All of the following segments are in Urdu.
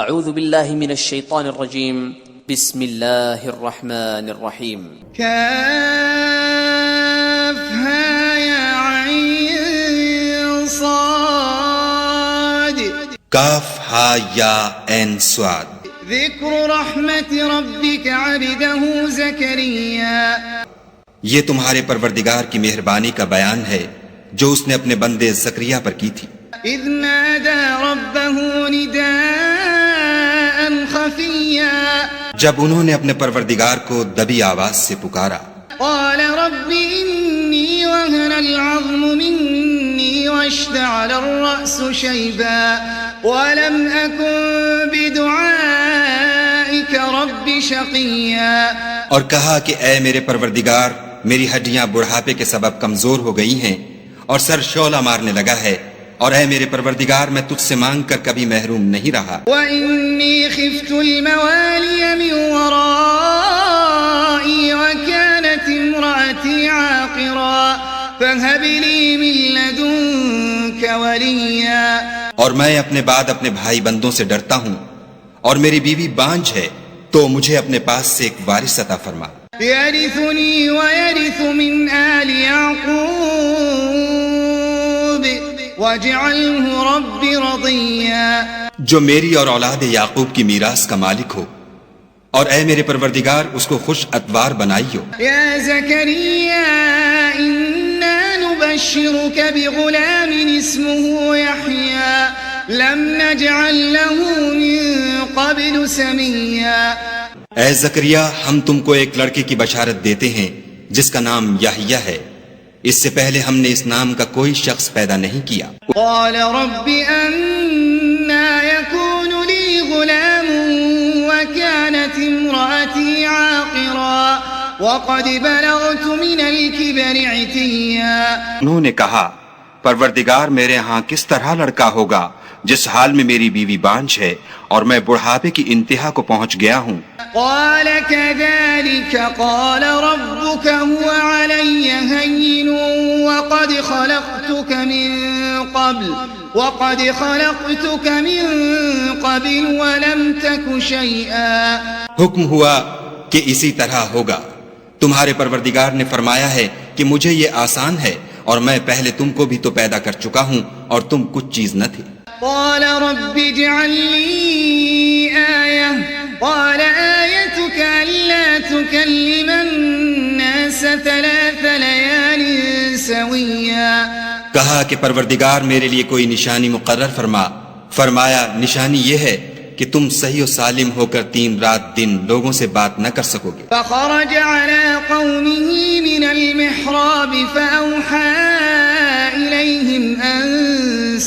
اعوذ باللہ من الشیطان الرجیم بسم اللہ الرحمن الرحیم كافها يا عين صاد کاف ہا یا عین صاد ذكر رحمت ربك عبده زكريا یہ تمہارے پروردگار کی مہربانی کا بیان ہے جو اس نے اپنے بندے زکریا پر کی تھی إذ نادى ربه نداء خفيا جب انہوں نے اپنے پروردگار کو دبی آواز سے پکارا قال رب إني وهن العظم مني واشتعل الرأس شيبا ولم أكن بدعائك رب شقيا اور کہا کہ اے میرے پروردگار میری ہڈیاں بڑھاپے کے سبب کمزور ہو گئی ہیں اور سر شعلہ مارنے لگا ہے اور اے میرے پروردگار میں تجھ سے مانگ کر کبھی محروم نہیں رہا وإني خفت الموالي من ورائي وكانت امرأتي عاقرا فهب لي من لدنك وليا اور میں اپنے بعد اپنے بھائی بندوں سے ڈرتا ہوں اور میری بیوی بانجھ ہے تو مجھے اپنے پاس سے ایک وارث عطا فرما يرثني ويرث من آل يعقوب واجعله رب رضيا جو میری اور اولاد یعقوب کی میراث کا مالک ہو اور اے میرے پروردگار اس کو خوش اتوار بنائیو يا زكريا إنا نبشرك بغلام اسمه يحيى لم نجعل له من قبل سميا اے زکریا ہم تم کو ایک لڑکے کی بشارت دیتے ہیں جس کا نام یحییٰ ہے اس سے پہلے ہم نے اس نام کا کوئی شخص پیدا نہیں کیا قال رب أنا يكون لي غلام وكانت امرأتي عاقرا وقد بلغت من الكبر عتيا انہوں نے کہا پروردگار میرے ہاں کس طرح لڑکا ہوگا جس حال میں میری بیوی بانجھ ہے اور میں بڑھاپے کی انتہا کو پہنچ گیا ہوں قال كذلك قال ربك هو علي هين وقد خلقتك من قبل ولم تك شيئا حکم ہوا کہ اسی طرح ہوگا تمہارے پروردگار نے فرمایا ہے کہ مجھے یہ آسان ہے اور میں پہلے تم کو بھی تو پیدا کر چکا ہوں اور تم کچھ چیز نہ تھے قال رب اجعل لي آية قال آيتك ألا تكلم الناس 3 ليال سويا کہا کہ پروردگار میرے لیے کوئی نشانی مقرر فرما فرمایا نشانی یہ ہے کہ تم صحیح و سالم ہو کر 3 رات دن لوگوں سے بات نہ کر سکو گے فخرج على قومه من المحراب فأوحى إليهم أن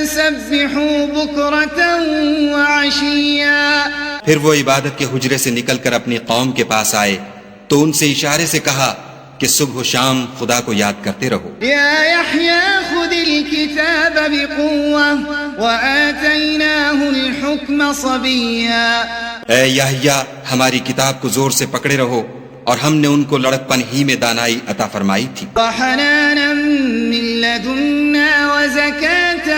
سبحوا بكرة وعشيا پھر وہ عبادت کے حجرے سے نکل کر اپنی قوم کے پاس آئے تو ان سے اشارے سے کہا کہ صبح و شام خدا کو یاد کرتے رہو يا يحيى خذ الكتاب بقوة وآتيناه الحكم صبيا اے یحییٰ ہماری کتاب کو زور سے پکڑے رہو اور ہم نے ان کو لڑکپن ہی میں دانائی عطا فرمائی تھی وحنانا من لدنا وزكاة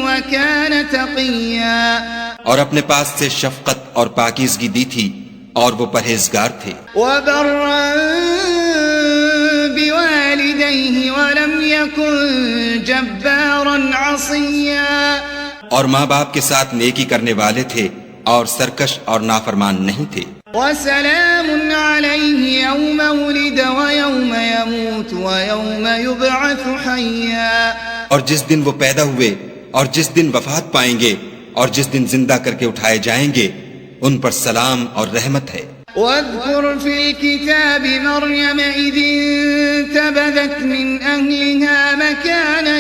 وكان تقيا اور اپنے پاس سے شفقت اور پاکیزگی دی تھی اور وہ پرہیزگار تھے وبرا بوالديه ولم يكن جبارا عصيا اور ماں باپ کے ساتھ نیکی کرنے والے تھے اور سرکش اور نافرمان نہیں تھے وسلام عليه يوم ولد ويوم يموت ويوم يبعث حيا اور جس دن وہ پیدا ہوئے اور جس دن وفات پائیں گے اور جس دن زندہ کر کے اٹھائے جائیں گے ان پر سلام اور رحمت ہے واذكر في الكتاب مريم إذ انتبذت من أهلها مكانا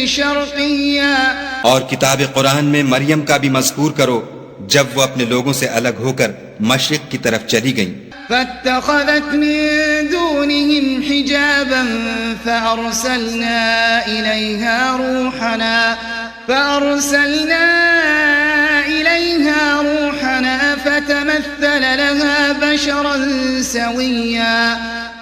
شرقيا اور کتاب قرآن میں مریم کا بھی مذکور کرو جب وہ اپنے لوگوں سے الگ ہو کر مشرق کی طرف چلی گئیں فاتخذت من دونهم حجابا فأرسلنا إليها روحنا فتمثل لها بشرا سويا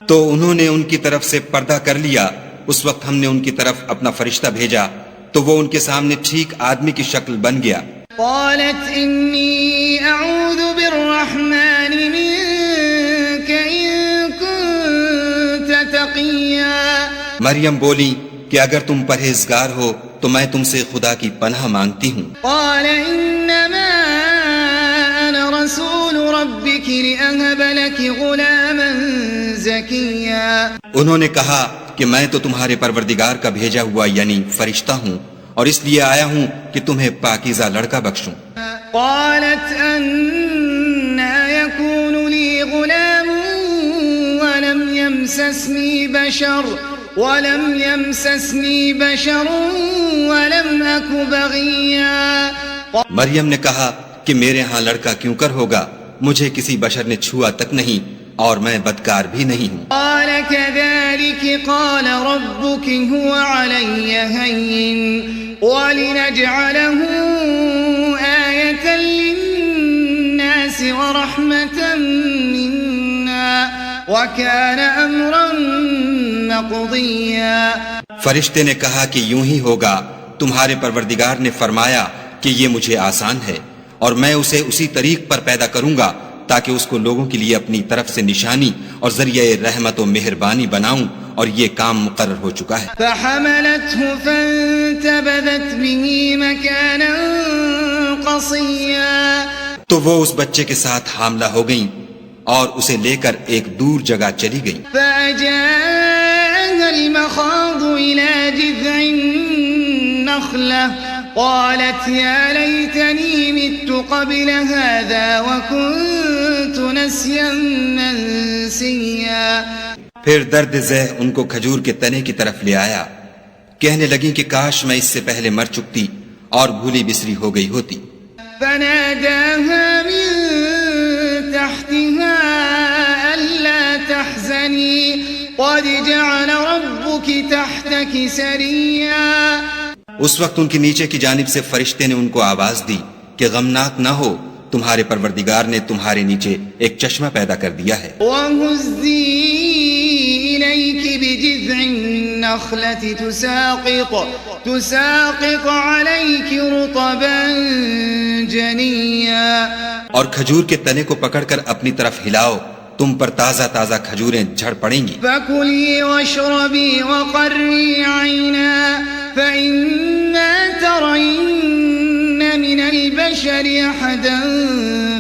تو انہوں نے ان کی طرف سے پردہ کر لیا اس وقت ہم نے ان کی طرف اپنا فرشتہ بھیجا تو وہ ان کے سامنے ٹھیک آدمی کی شکل بن گیا. قالت إني أعوذ بالرحمن منك إن كنت تقيا. مریم بولی کہ اگر تم پرہیزگار ہو تو میں تم سے خدا کی پناہ مانگتی ہوں. قال إنما أنا رسول ربك لأهب لك غلاما زكيا. انہوں نے کہا کہ میں تو تمہارے پروردگار کا بھیجا ہوا یعنی فرشتہ ہوں اور اس لیے آیا ہوں کہ تمہیں پاکیزہ لڑکا بخشوں. قالت أنى يكون لي غلام ولم يمسسني بشر ولم أك بغيا. مریم نے کہا کہ میرے ہاں لڑکا کیوں کر ہوگا، مجھے کسی بشر نے چھوا تک نہیں اور میں بدکار بھی نہیں ہوں. قال كذلك قال ربك هو علي هين ولنجعله آية للناس ورحمة منا وكان أمرا مقضيا. فرشتے نے کہا کہ یوں ہی ہوگا، تمہارے پروردگار نے فرمایا کہ یہ مجھے آسان ہے اور میں اسے اسی طریق پر پیدا کروں گا تاکہ اس کو لوگوں کے لیے اپنی طرف سے نشانی اور ذریعہ رحمت و مہربانی بناؤں، اور یہ کام مقرر ہو چکا ہے. فحملته فانتبذت به مكانا قصيا. تو وہ اس بچے کے ساتھ حاملہ ہو گئیں اور اسے لے کر ایک دور جگہ چلی گئیں. فأجاءها المخاض إلى جذع النخلة قالت يا ليتني مت قبل هذا وكنت نسيا منسيا. پھر درد ذہ ان کو کھجور کے تنے کی طرف لے آیا، کہنے لگیں کہ کاش میں اس سے پہلے مر چکتی اور بھولی بسری ہو گئی ہوتی. فناداها من تحتها ألا تحزني قد جعل ربك تحتك سريا. اس وقت ان کے نیچے کی جانب سے فرشتے نے ان کو آواز دی کہ غمناک نہ ہو، تمہارے پروردگار نے تمہارے نیچے ایک چشمہ پیدا کر دیا ہے. وَهُزِّي إِلَيْكِ بِجِذْعِ النَّخْلَةِ تُسَاقِطْ عَلَيْكِ رُطَبًا جَنِيًّا. اور کھجور کے تنے کو پکڑ کر اپنی طرف ہلاؤ، تم پر تازہ تازہ کھجوریں جھڑ پڑیں گی. فَكُلِي وَاشْرَبِي وَقَرِّي عَيْنًا فَإِمَّا تَرَيِنَّ مِنَ الْبَشَرِ أَحَدًا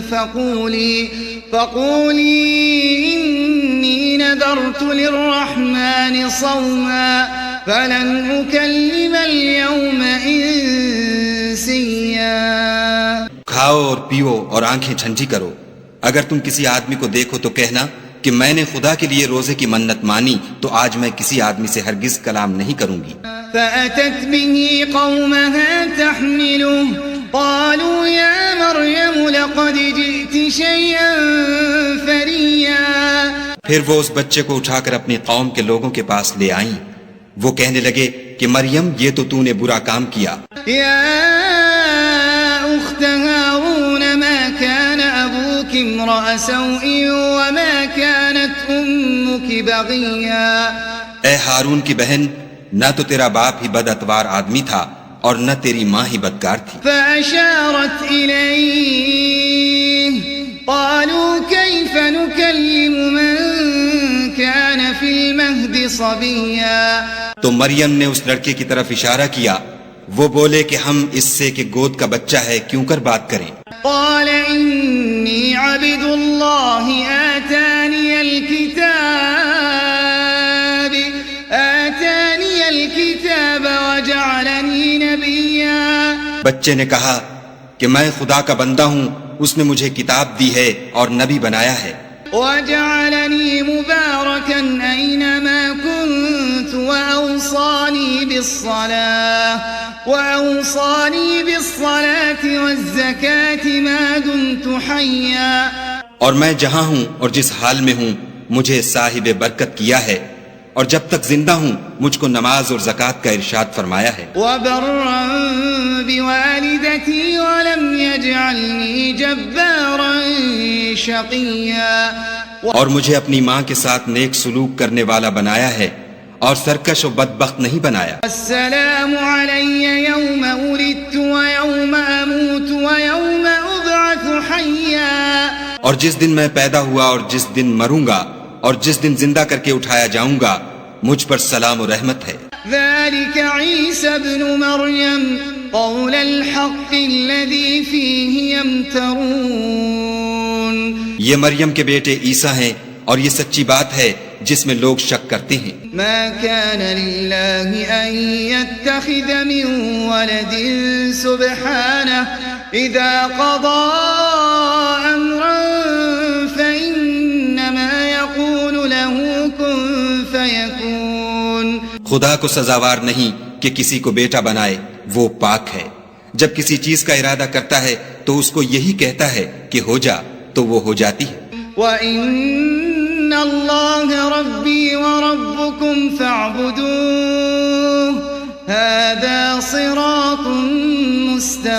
فَقُولِي إِنِّي نَذَرْتُ لِلرَّحْمَنِ صَوْمًا فَلَنْ أُكَلِّمَ الْيَوْمَ إِنسِيًّا. کھاؤ اور پیو اور آنکھیں ٹھنڈی کرو. اگر تم کسی آدمی کو دیکھو تو کہنا کہ میں نے خدا کے لیے روزے کی منت مانی تو آج میں کسی آدمی سے ہرگز کلام نہیں کروں گی. فأتت به قومها تحمله قالوا يا مريم لقد جئت شيئا فريا. پھر وہ اس بچے کو اٹھا کر اپنی قوم کے لوگوں کے پاس لے آئیں. وہ کہنے لگے کہ مریم یہ تو نے برا کام کیا. يا أخت هارون ما كان أبوك امرأ سوء وما كانت أمك بغيا. اے ہارون کی بہن، نہ تو تیرا باپ ہی بد اتوار آدمی تھا اور نہ تیری ماں ہی بدکار تھی. فأشارت إليه قالوا كيف نكلم من كان في المهد صبيا. تو مریم نے اس لڑکے کی طرف اشارہ کیا. وہ بولے کہ ہم اس سے کہ گود کا بچہ ہے کیوں کر بات کریں. قال إني عبد الله آتاني الكتاب وجعلني نبيا. بچے نے کہا کہ میں خدا کا بندہ ہوں، اس نے مجھے کتاب دی ہے اور نبی بنایا ہے. وجعلني مباركا أينما كنت وأوصاني بالصلاة والزكاة ما دمت حيا. اور میں جہاں ہوں اور جس حال میں ہوں مجھے صاحب برکت کیا ہے، اور جب تک زندہ ہوں مجھ کو نماز اور زکوٰۃ کا ارشاد فرمایا ہے. وبرا بوالدتي ولم يجعلني جبارا شقيا. اور مجھے اپنی ماں کے ساتھ نیک سلوک کرنے والا بنایا ہے اور سرکش و بدبخت نہیں بنایا. السلام علی یوم ولدت ویوم اموت ویوم ابعث حیا. اور جس دن میں پیدا ہوا اور جس دن مروں گا اور جس دن زندہ کر کے اٹھایا جاؤں گا مجھ پر سلام و رحمت ہے. ذلك عیسی ابن مریم قول الحق الذی فیہ یمترون. یہ مریم کے بیٹے عیسیٰ ہیں اور یہ سچی بات ہے جس میں لوگ شک کرتے ہیں. ما كان لله أن يتخذ من ولد سبحانه إذا قضى أمرا فإنما يقول له كن فيكون. خدا کو سزاوار نہیں کہ کسی کو بیٹا بنائے، وہ پاک ہے. جب کسی چیز کا ارادہ کرتا ہے تو اس کو یہی کہتا ہے کہ ہو جا تو وہ ہو جاتی ہے. وَإِنَّ اللَّهَ رَبِّي وَرَبُّكُمْ فَاعْبُدُوهُ هَذَا صِرَاطٌ مُسْتَقِيمٌ.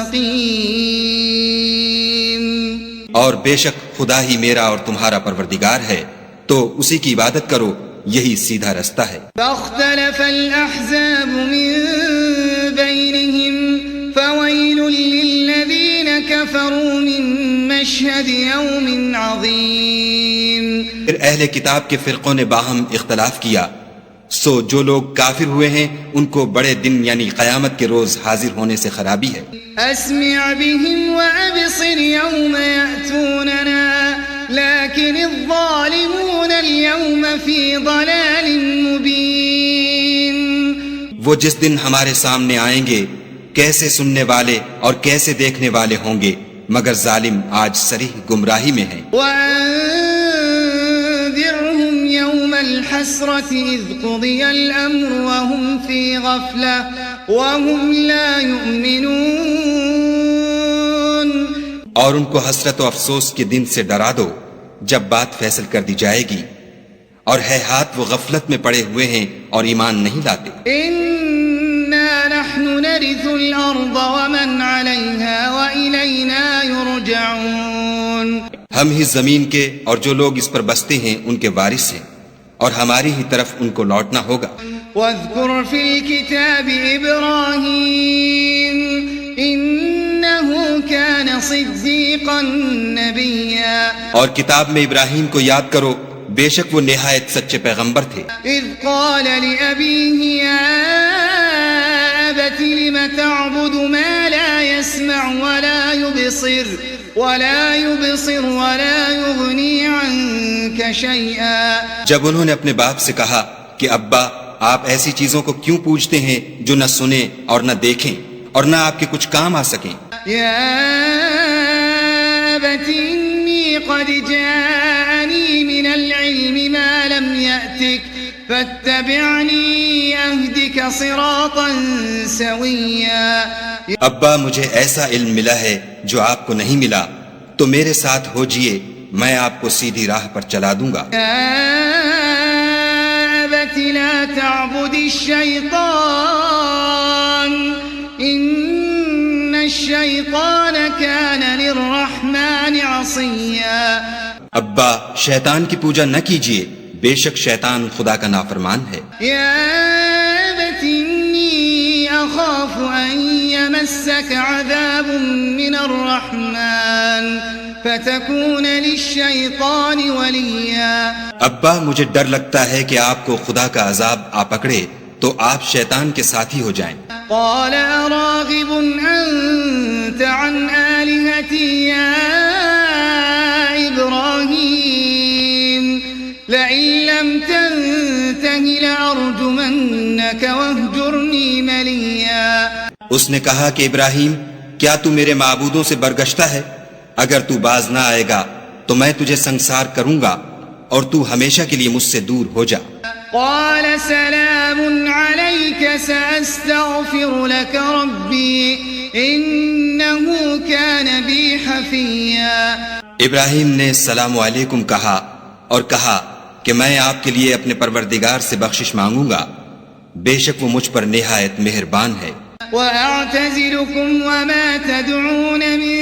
اور بے شک خدا ہی میرا اور تمہارا پروردگار ہے تو اسی کی عبادت کرو، یہی سیدھا رستہ ہے. فاختلف الأحزاب من بينهم فويل للذين كفروا من مشهد يوم عظيم. پھر اہل کتاب کے فرقوں نے باہم اختلاف کیا، سو جو لوگ کافر ہوئے ہیں ان کو بڑے دن یعنی قیامت کے روز حاضر ہونے سے خرابی ہے. اسمع بهم وابصر يوم يأتوننا لكن الظالمون اليوم في ضلال مبين. وہ جس دن ہمارے سامنے آئیں گے کیسے سننے والے اور کیسے دیکھنے والے ہوں گے، مگر ظالم آج صریح گمراہی میں ہیں. وَأَنذِرْهُمْ يَوْمَ الْحَسْرَةِ إِذْ قُضِيَ الْأَمْرُ وَهُمْ فِي غَفْلَةٍ وَهُمْ لَا يُؤْمِنُونَ. اور ان کو حسرت و افسوس کے دن سے ڈرا دو جب بات فیصل کر دی جائے گی، اور ہے ہاتھ وہ غفلت میں پڑے ہوئے ہیں اور ایمان نہیں لاتے. إِنَّا نَحْنُ نَرِثُ الْأَرْضَ وَمَنْ عَلَيْهَا وَإِلَيْنَا يُرْجَعُونَ. ہم ہی زمین کے اور جو لوگ اس پر بستے ہیں ان کے وارث ہیں اور ہماری ہی طرف ان کو لوٹنا ہوگا. وَاذْكُرْ فِي الْكِتَابِ إِبْرَاهِيمَ إِنَّهُ كَانَ صِدِّيقًا نَبِيًّا. اور کتاب میں ابراہیم کو یاد کرو، بے شک وہ نہایت سچے پیغمبر تھے. إِذْ قَالَ لِأَبِيهِ يَا أَبَتِ لِمَ تَعْبُدُ مَا لَا يَسْمَعُ وَلَا يُبْصِرُ وَلَا يُغْنِي عَنكَ شَيْئًا. جب انہوں نے اپنے باپ سے کہا کہ ابا آپ ایسی چیزوں کو کیوں پوجتے ہیں جو نہ سنیں اور نہ دیکھیں اور نہ آپ کے کچھ کام آ سکیں. يَا أَبَتِ إِنِّي قَدْ جَاءَنِي مِنَ الْعِلْمِ مَا لَمْ يَأْتِكَ فَاتَّبِعْنِي أَهْدِكَ صِرَاطًا سَوِيًّا. ابا مجھے ایسا علم ملا ہے جو آپ کو نہیں ملا، تو میرے ساتھ ہو جئے، میں آپ کو سیدھی راہ پر چلا دوں گا. يَا أَبَتِ لَا تَعْبُدِ الشَّيْطَانَ إِنَّ الشَّيْطَانَ كَانَ لِلرَّحْمَنِ عَصِيًّا. ابا شیطان کی پوجا نہ کیجیے، بے شک شیطان خدا کا نافرمان ہے. يَا أَبَتِ إِنِّي أَخَافُ أَن يَمَسَّكَ عَذَابٌ مِّنَ الرَّحْمَنِ فَتَكُونَ لِلشَّيْطَانِ وَلِيًّا. ابا مجھے ڈر لگتا ہے کہ آپ کو خدا کا عذاب آ پکڑے تو آپ شیطان کے ساتھی ہو جائیں. قال أراغب أنت عن آلهتي يا إبراهيم لئن لم تنته لأرجمنك واهجرني مليا. اس نے کہا کہ ابراہیم کیا تو میرے معبودوں سے برگشتہ ہے؟ اگر تو باز نہ آئے گا تو میں تجھے سنسار کروں گا اور تو ہمیشہ کے لیے مجھ سے دور ہو جا. قال سلام عليك سأستغفر لك ربي إنه كان بي حفيا. ابراہیم نے السلام علیکم کہا اور کہا کہ میں آپ کے لیے اپنے پروردگار سے بخشش مانگوں گا، بے شک وہ مجھ پر نہایت مہربان ہے. وَأَعْتَزِلُكُمْ وَمَا تَدْعُونَ مِن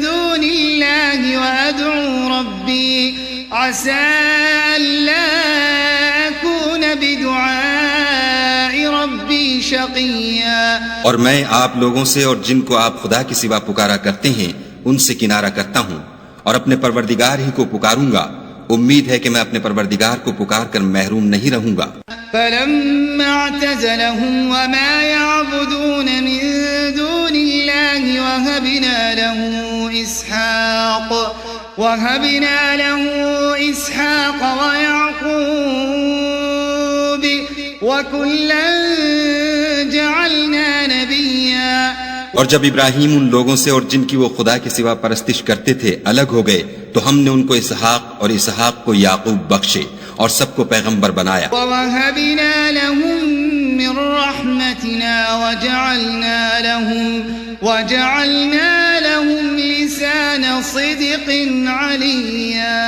دُونِ اللَّهِ وَأَدْعُو رَبِّي عَسَىٰ أَلَّا أَكُونَ بِدُعَاءِ اور میں آپ لوگوں سے اور جن کو آپ خدا کے سوا پکارا کرتے ہیں ان سے کنارہ کرتا ہوں اور اپنے پروردگار ہی کو پکاروں گا. امید ہے کہ میں اپنے پروردگار کو پکار کر محروم نہیں رہوں گا. فلما اعتزلهم وما يعبدون من دون الله وهبنا له إسحاق ويعقوب وكلا جعلنا نبيا. اور جب ابراہیم ان لوگوں سے اور جن کی وہ خدا کے سوا پرستش کرتے تھے الگ ہو گئے تو ہم نے ان کو اسحاق اور اسحاق کو یعقوب بخشے اور سب کو پیغمبر بنایا. وَوَهَبْنَا لَهُم مِّن رَّحْمَتِنَا وَجَعَلْنَا لَهُمْ لِسَانَ صِدْقٍ عَلِيًّا.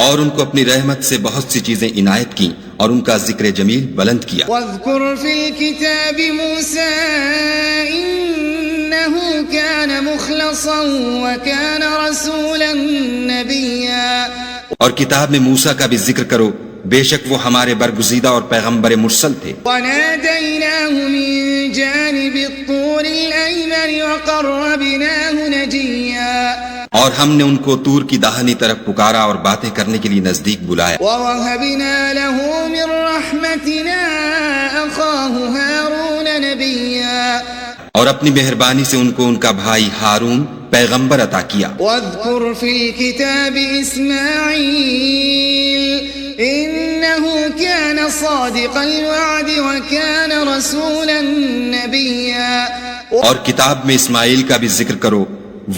اور ان کو اپنی رحمت سے بہت سی چیزیں عنایت کی اور ان کا ذکر جمیل بلند کیا. وَاذْكُرْ فِي الْكِتَابِ مُوسَىٰ إِنَّهُ كَانَ مُخْلَصًا وَكَانَ رَسُولًا نَبِيًّا. اور کتاب میں موسیٰ کا بھی ذکر کرو، بے شک وہ ہمارے برگزیدہ اور پیغمبر مرسل تھے. وَنَادَيْنَاهُ مِن جَانِبِ الطُّورِ الْأَيْمَنِ وَقَرَّبْنَاهُ نَجِيًّا. اور ہم نے ان کو طور کی داہنی طرف پکارا اور باتیں کرنے کے لیے نزدیک بلایا. وَوَهَبْنَا لَهُ مِن رَّحْمَتِنَا أَخَاهُ هَارُونَ نَبِيًّا. اور اپنی مہربانی سے ان کو ان کا بھائی ہارون پیغمبر عطا کیا. وَاذْكُرْ فِي الْكِتَابِ إِسْمَاعِيلَ إِنَّهُ كَانَ صَادِقَ الْوَعْدِ وَكَانَ رَسُولًا نَبِيًّا. اور کتاب میں اسماعیل کا بھی ذکر کرو،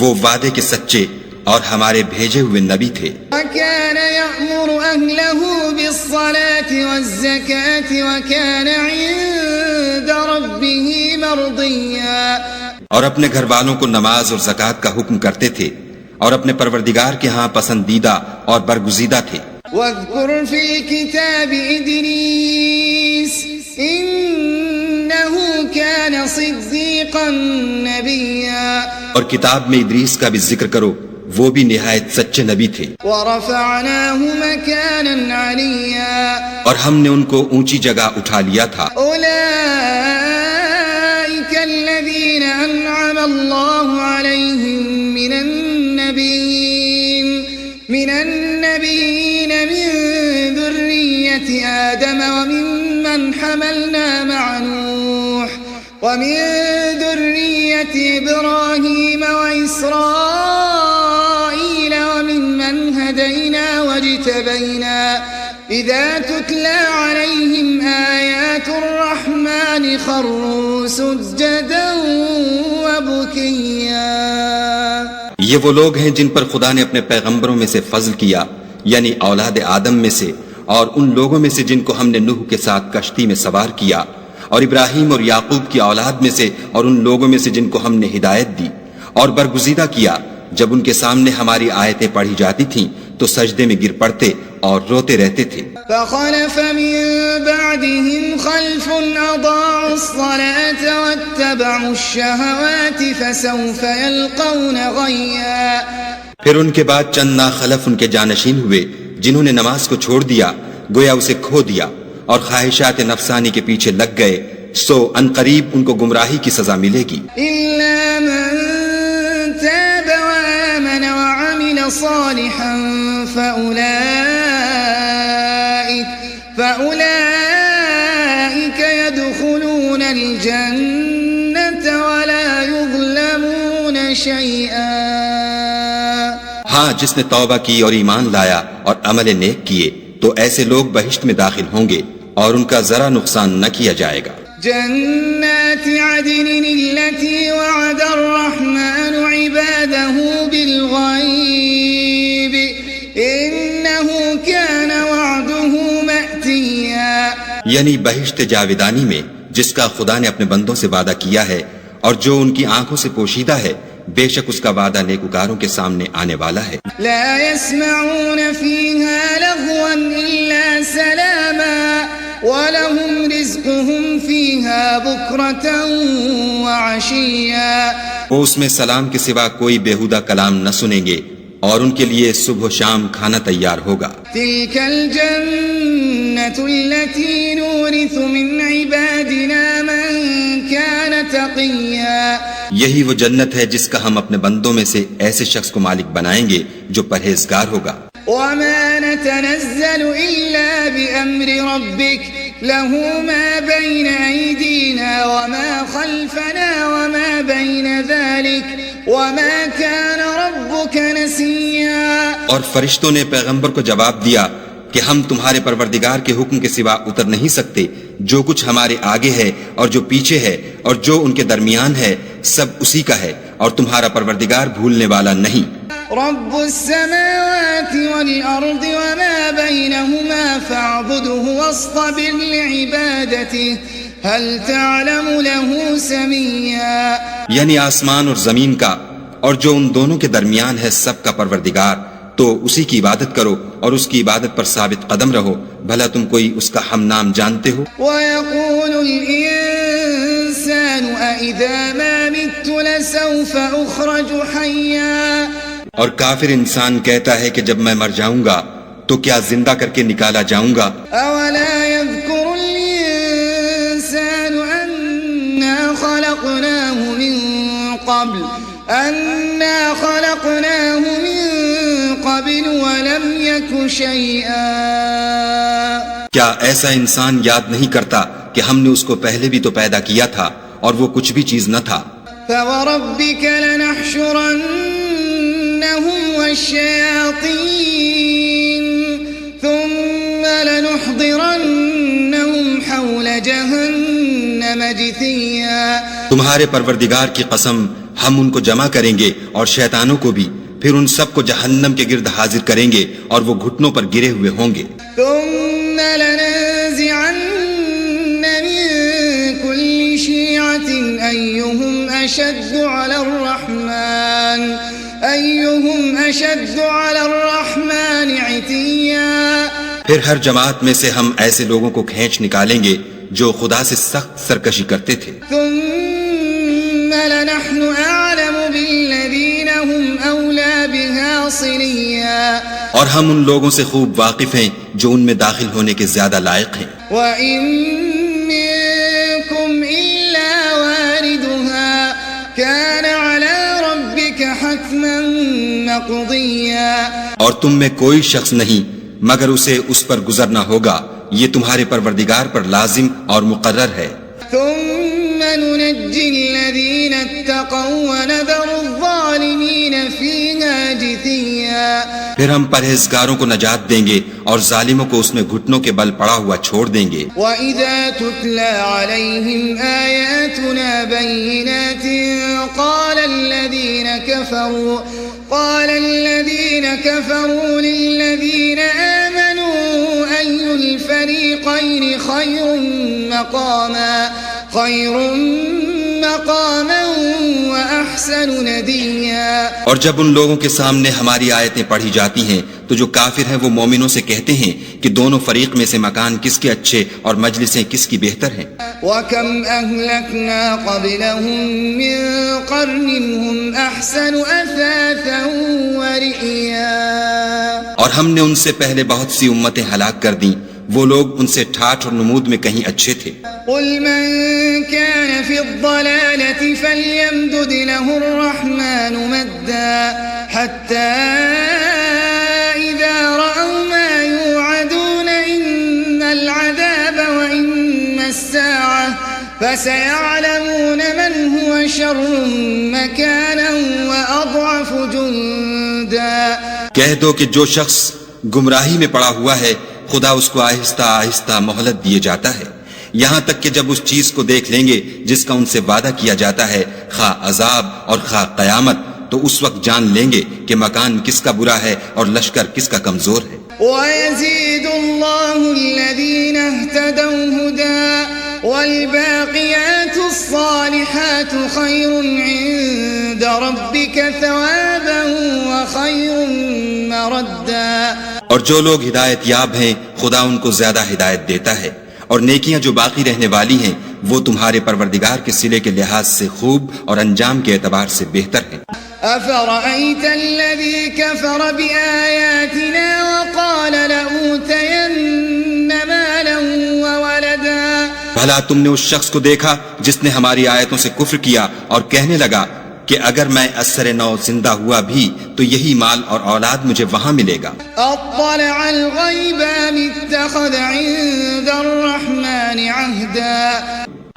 وہ وعدے کے سچے اور ہمارے بھیجے ہوئے نبی تھے. وَكَانَ يَأْمُرُ أَهْلَهُ بِالصَّلَاةِ وَالزَّكَاةِ وَكَانَ عِندَ رَبِّهِ مَرْضِيًّا. اور اپنے گھر والوں کو نماز اور زکوٰۃ کا حکم کرتے تھے اور اپنے پروردگار کے ہاں پسندیدہ اور برگزیدہ تھے. وَاذْكُرْ فِي الْكِتَابِ إِدْرِيسَ إِنَّهُ كَانَ صِدِّيقًا نَبِيًّا. اور کتاب میں ادریس کا بھی ذکر کرو، وہ بھی نہایت سچے نبی تھے. وَرَفَعْنَاهُ مَكَانًا عَلِيًّا. اور ہم نے ان کو اونچی جگہ اٹھا لیا تھا. أُولَئِكَ الَّذِينَ أَنْعَمَ اللَّهُ عَلَيْهِم مِّنَ النَّبِيِّينَ مِن ذُرِّيَّةِ آدَمَ وَمِمَّنْ حَمَلْنَا مَعَ نُوحٍ وَمِن ذُرِّيَّةِ إِبْرَاهِيمَ وَإِسْرَائِيلَ وَمِمَّنْ هَدَيْنَا وَاجْتَبَيْنَا إِذَا تُتْلَى عَلَيْهِمْ آيَاتُ الرَّحْمَنِ خَرُّوا سُجَّدًا وَبُكِيًّا. یہ وہ لوگ ہیں جن پر خدا نے اپنے پیغمبروں میں سے فضل کیا، یعنی اولاد آدم میں سے، اور ان لوگوں میں سے جن کو ہم نے نوح کے ساتھ کشتی میں سوار کیا، اور ابراہیم اور یعقوب کی اولاد میں سے، اور ان لوگوں میں سے جن کو ہم نے ہدایت دی اور برگزیدہ کیا. جب ان کے سامنے ہماری آیتیں پڑھی جاتی تھیں تو سجدے میں گر پڑتے اور روتے رہتے تھے. فَخَلَفَ مِن بَعْدِهِمْ خَلْفٌ أَضَاعُوا الصَّلَاةَ وَاتَّبَعُوا الشَّهَوَاتِ فَسَوْفَ يَلْقَوْنَ غَيًّا. پھر ان کے بعد چند ناخلف ان کے جانشین ہوئے جنہوں نے نماز کو چھوڑ دیا، گویا اسے کھو دیا اور خواہشات نفسانی کے پیچھے لگ گئے، سو عنقریب ان کو گمراہی کی سزا ملے گی. إِلَّا مَن تَابَ وَآمَنَ وَعَمِلَ صَالِحًا فَأُولَئِكَ يَدْخُلُونَ الْجَنَّةَ وَلَا يُظْلَمُونَ شَيْئًا. ہاں، جس نے توبہ کی اور ایمان لایا اور عمل نیک کیے تو ایسے لوگ بہشت میں داخل ہوں گے اور ان کا ذرا نقصان نہ کیا جائے گا. جنات عدن التي وعد الرحمن عباده بالغيب إنه كان وعده مأتيا. یعنی بہشت جاودانی میں جس کا خدا نے اپنے بندوں سے وعدہ کیا ہے اور جو ان کی آنکھوں سے پوشیدہ ہے، بے شک اس کا وعدہ نیکوکاروں کے سامنے آنے والا ہے. لا يسمعون فيها لغوا إلا سلاما وَلَهُمْ رِزْقُهُمْ فِيهَا بُكْرَةً وَعَشِيًّا. وہ اس میں سلام کے سوا کوئی بیہودہ کلام نہ سنیں گے اور ان کے لیے صبح و شام کھانا تیار ہوگا. تلك الجنة التي نورث من عبادنا من كان تقيا. یہی وہ جنت ہے جس کا ہم اپنے بندوں میں سے ایسے شخص کو مالک بنائیں گے جو پرہیزگار ہوگا. وما نتنزل إلا بأمر ربك له ما بين أيدينا وما خلفنا وما بين ذلك وما كان ربك نسيا. اور فرشتوں نے پیغمبر کو جواب دیا کہ ہم تمہارے پروردگار کے حکم کے سوا اتر نہیں سکتے. جو کچھ ہمارے آگے ہے اور جو پیچھے ہے اور جو ان کے درمیان ہے سب اسی کا ہے اور تمہارا پروردگار بھولنے والا نہیں. رب السماوات والأرض وما بينهما فاعبده واصطبر لعبادته هل تعلم له سميا. یعنی آسمان اور زمین کا اور جو ان دونوں کے درمیان ہے سب کا پروردگار، تو اسی کی عبادت کرو اور اس کی عبادت پر ثابت قدم رہو. بھلا تم کوئی اس کا ہم نام جانتے ہو؟ وَيَقُولُ الْإِنسَانُ أَإِذَا مَا مِتُّ لَسَوْفَ أُخْرَجُ حَيًّا. اور کافر انسان کہتا ہے کہ جب میں مر جاؤں گا تو کیا زندہ کر کے نکالا جاؤں گا؟ أَوَلَا يَذْكُرُ الْإِنسَانُ أَنَّا خَلَقْنَاهُ مِن قَبْلُ وَلَمْ يَكُ شَيْئًا. کیا ایسا انسان یاد نہیں کرتا کہ ہم نے اس کو پہلے بھی تو پیدا کیا تھا اور وہ کچھ بھی چیز نہ تھا؟ فَوَرَبِّكَ لَنَحْشُرَنَّهُمْ وَالشَّيَاطِينَ ثُمَّ لَنُحْضِرَنَّهُمْ حَوْلَ جَهَنَّمَ جِثِيًّا. تمہارے پروردگار کی قسم ہم ان کو جمع کریں گے اور شیطانوں کو بھی، پھر ان سب کو جہنم کے گرد حاضر کریں گے اور وہ گھٹنوں پر گرے ہوئے ہوں گے. ثُمَّ لَنَنزِعَنَّ مِن كُلِّ شِيعَةٍ أَيُّهُمْ أَشَدُّ عَلَى الرَّحْمَنِ عِتِيًّا. پھر ہر جماعت میں سے ہم ایسے لوگوں کو کھینچ نکالیں گے جو خدا سے سخت سرکشی کرتے تھے. ثُمَّ لَنَحْنُ أَعْلَمُ بِالَّذِينَ هُمْ أَوْلَى بِهَا صِلِيًّا. اور ہم ان لوگوں سے خوب واقف ہیں جو ان میں داخل ہونے کے زیادہ لائق ہیں. وَإِن مِّنكُمْ إِلَّا وَارِدُهَا كَانَ عَلَى رَبِّكَ حَتْمًا مَّقْضِيًّا. اور تم میں کوئی شخص نہیں مگر اسے اس پر گزرنا ہوگا، یہ تمہارے پروردگار پر لازم اور مقرر ہے. ثُمَّ نُنَجِّي الَّذِينَ اتَّقَوْا وَنَذَرُ الظَّالِمِينَ فِيهَا جِثِيًّا. پھر ہم پرہیزگاروں کو نجات دیں گے اور ظالموں کو اس میں گھٹنوں کے بل پڑا ہوا چھوڑ دیں گے. وَإِذَا تُتْلَى عَلَيْهِمْ آيَاتُنَا بَيِّنَاتٍ قَالَ الَّذِينَ كَفَرُوا لِلَّذِينَ آمَنُوا أَيُّ الْفَرِيقَيْنِ خَيْرٌ مَّقَامًا وَأَحْسَنُ نَدِيًّا. اور جب ان لوگوں کے سامنے ہماری آیتیں پڑھی جاتی ہیں تو جو کافر ہیں وہ مومنوں سے کہتے ہیں کہ دونوں فریق میں سے مکان کس کے اچھے اور مجلسیں کس کی بہتر ہیں. وَكَمْ أَهْلَكْنَا قَبْلَهُم مِّن قَرْنٍ هُمْ أَحْسَنُ أَثَاثًا وَرِئْيًا. اور ہم نے ان سے پہلے بہت سی امتیں ہلاک کر دیں، وہ لوگ ان سے ٹھاٹھ اور نمود میں کہیں اچھے تھے. قُلْ مَن كَانَ فِي الضَّلَالَةِ فَلْيَمْدُدْ لَهُ الرَّحْمَنُ مَدًّا حَتَّى إِذَا رَأَوْا مَا يُوعَدُونَ إِمَّا الْعَذَابَ وَإِمَّا السَّاعَةَ فَسَيَعْلَمُونَ مَنْ هُوَ شَرٌّ مَّكَانًا وَأَضْعَفُ جُنْدًا. کہہ دو کہ جو شخص گمراہی میں پڑا ہوا ہے خدا اس کو آہستہ آہستہ مہلت دیے جاتا ہے، یہاں تک کہ جب اس چیز کو دیکھ لیں گے جس کا ان سے وعدہ کیا جاتا ہے، خواہ عذاب اور خواہ قیامت، تو اس وقت جان لیں گے کہ مکان کس کا برا ہے اور لشکر کس کا کمزور ہے. وَيَزِيدُ اللَّهُ الَّذِينَ اهْتَدَوْا هُدًى وَالْبَاقِيَاتُ الصَّالِحَاتُ خَيْرٌ عِندَ رَبِّكَ ثَوَابًا وَخَيْرٌ مَّرَدًّا. اور جو لوگ ہدایت یاب ہیں خدا ان کو زیادہ ہدایت دیتا ہے، اور نیکیاں جو باقی رہنے والی ہیں وہ تمہارے پروردگار کے صلے کے لحاظ سے خوب اور انجام کے اعتبار سے بہتر ہیں. أفرأيت الذي كفر بآياتنا وقال لأوتين مالا وولدا بھلا تم نے اس شخص کو دیکھا جس نے ہماری آیتوں سے کفر کیا اور کہنے لگا کہ اگر میں اثر نو زندہ ہوا بھی تو یہی مال اور اولاد مجھے وہاں ملے گا. اطلع الغیب ام اتخذ عند الرحمن عہدا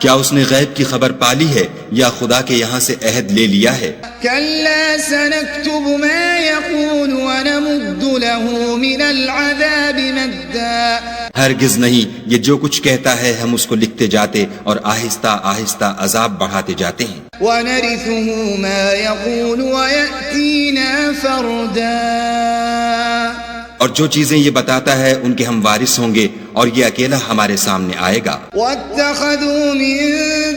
کیا اس نے غیب کی خبر پالی ہے یا خدا کے یہاں سے عہد لے لیا ہے؟ کلا سنكتب ما يقول ونمد له من العذاب مدا ہرگز نہیں، یہ جو کچھ کہتا ہے ہم اس کو لکھتے جاتے اور آہستہ آہستہ عذاب بڑھاتے جاتے ہیں. ونرثه ما يقول ويأتينا فردا اور جو چیزیں یہ بتاتا ہے ان کے ہم وارث ہوں گے اور یہ اکیلا ہمارے سامنے آئے گا. واتخذوا من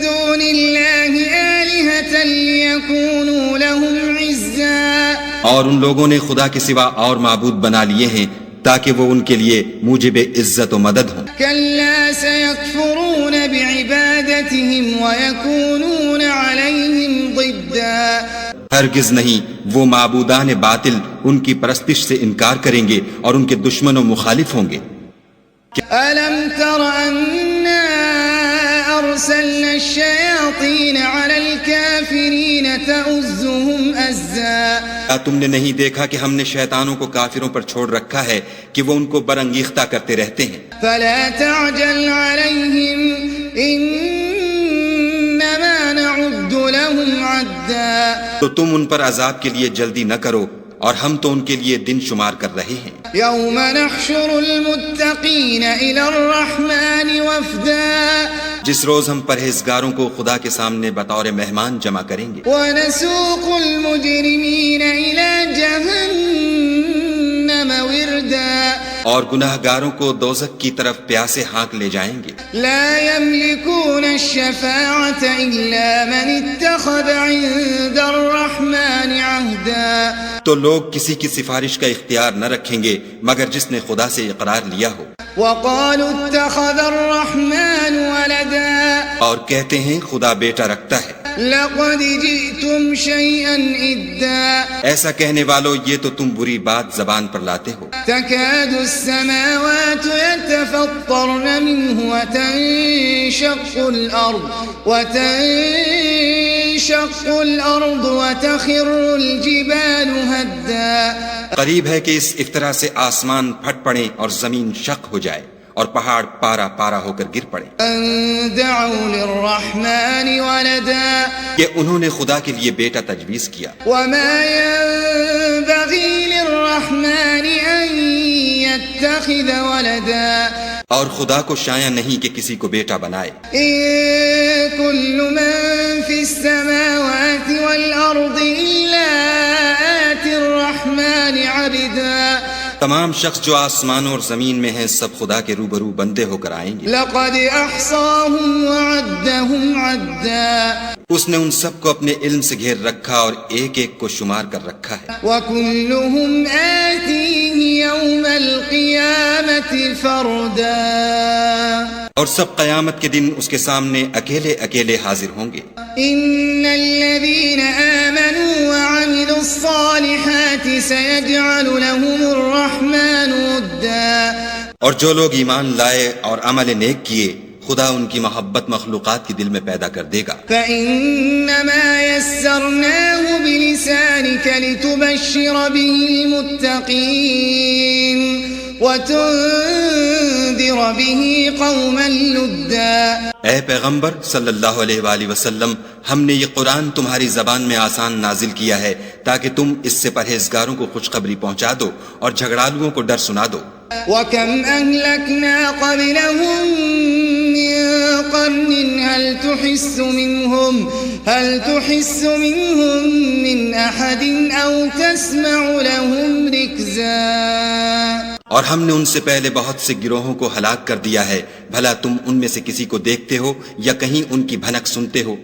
دون الله آلهة ليكونوا لهم عزا اور ان لوگوں نے خدا کے سوا اور معبود بنا لیے ہیں تاکہ وہ ان کے لیے موجب عزت و مدد ہوں. كلا سيكفرون بعبادتهم ويكونون عليهم ضدا ہرگز نہیں، وہ معبودان باطل ان کی پرستش سے انکار کریں گے اور ان کے دشمن و مخالف ہوں گے. ألم تر أنا أرسلنا الشياطين على الكافرين تؤزهم أزا کیا تم نے نہیں دیکھا کہ ہم نے شیطانوں کو کافروں پر چھوڑ رکھا ہے کہ وہ ان کو برانگیختہ کرتے رہتے ہیں. فلا تعجل عليهم إنما نعد لهم عدا تو تم ان پر عذاب کے لیے جلدی نہ کرو اور ہم تو ان کے لیے دن شمار کر رہے ہیں. يوم نحشر المتقين إلى الرحمن وفدا جس روز ہم پرہیزگاروں کو خدا کے سامنے بطور مہمان جمع کریں گے. ونسوق المجرمين إلى جهنم وردا اور گناہگاروں کو دوزخ کی طرف پیاسے ہانک لے جائیں گے. لا يملكون الشفاعة إلا من اتخذ عند الرحمن عهدا تو لوگ کسی کی سفارش کا اختیار نہ رکھیں گے مگر جس نے خدا سے اقرار لیا ہو. وقالوا اتخذ الرحمن ولدا اور کہتے ہیں خدا بیٹا رکھتا ہے. لقد جئتم شيئا إدا ایسا کہنے والوں، یہ تو تم بری بات زبان پر لاتے ہو. تكاد السماوات يتفطرن منه وتنشق الأرض وتخر الجبال هدا قریب ہے کہ اس افطرا سے آسمان پھٹ پڑے اور زمین شق ہو جائے اور پہاڑ پارا پارا ہو کر گر پڑے. أن دعوا للرحمن ولدا کہ انہوں نے خدا کے لیے بیٹا تجویز کیا. وما ينبغي للرحمن أن يتخذ ولدا اور خدا کو شایع نہیں کہ کسی کو بیٹا بنائے. إن كل من في السماوات والأرض إلا آتي الرحمن عبدا تمام شخص جو آسمانوں اور زمین میں ہیں سب خدا کے روبرو بندے ہو کر آئیں گے. لقد أحصاهم وعدهم عدا اس نے ان سب کو اپنے علم سے گھیر رکھا اور ایک ایک کو شمار کر رکھا ہے. وكلهم آتيه يوم القيامة فردا اور سب قیامت کے دن اس کے سامنے اکیلے اکیلے حاضر ہوں گے. إن الذين آمنوا وعملوا الصالحات سيجعل لهم الرحمن ودا اور جو لوگ ایمان لائے اور عمل نیک کیے خدا ان کی محبت مخلوقات کے دل میں پیدا کر دے گا. فإنما يسرناه بلسانك لتبشر به المتقين وتنذر به قوما لدا اے پیغمبر صلی اللہ علیہ وآلہ وسلم، ہم نے یہ قرآن تمہاری زبان میں آسان نازل کیا ہے تاکہ تم اس سے پرہیزگاروں کو خوشخبری پہنچا دو اور جھگڑالوؤں کو ڈر سنا دو. وكم أهلكنا قبلهم من قرن هل تحس منهم من أحد أو تسمع لهم ركزا اور ہم نے ان سے پہلے بہت سے گروہوں کو ہلاک کر دیا ہے، بھلا تم ان میں سے کسی کو دیکھتے ہو یا کہیں ان کی بھنک سنتے ہو؟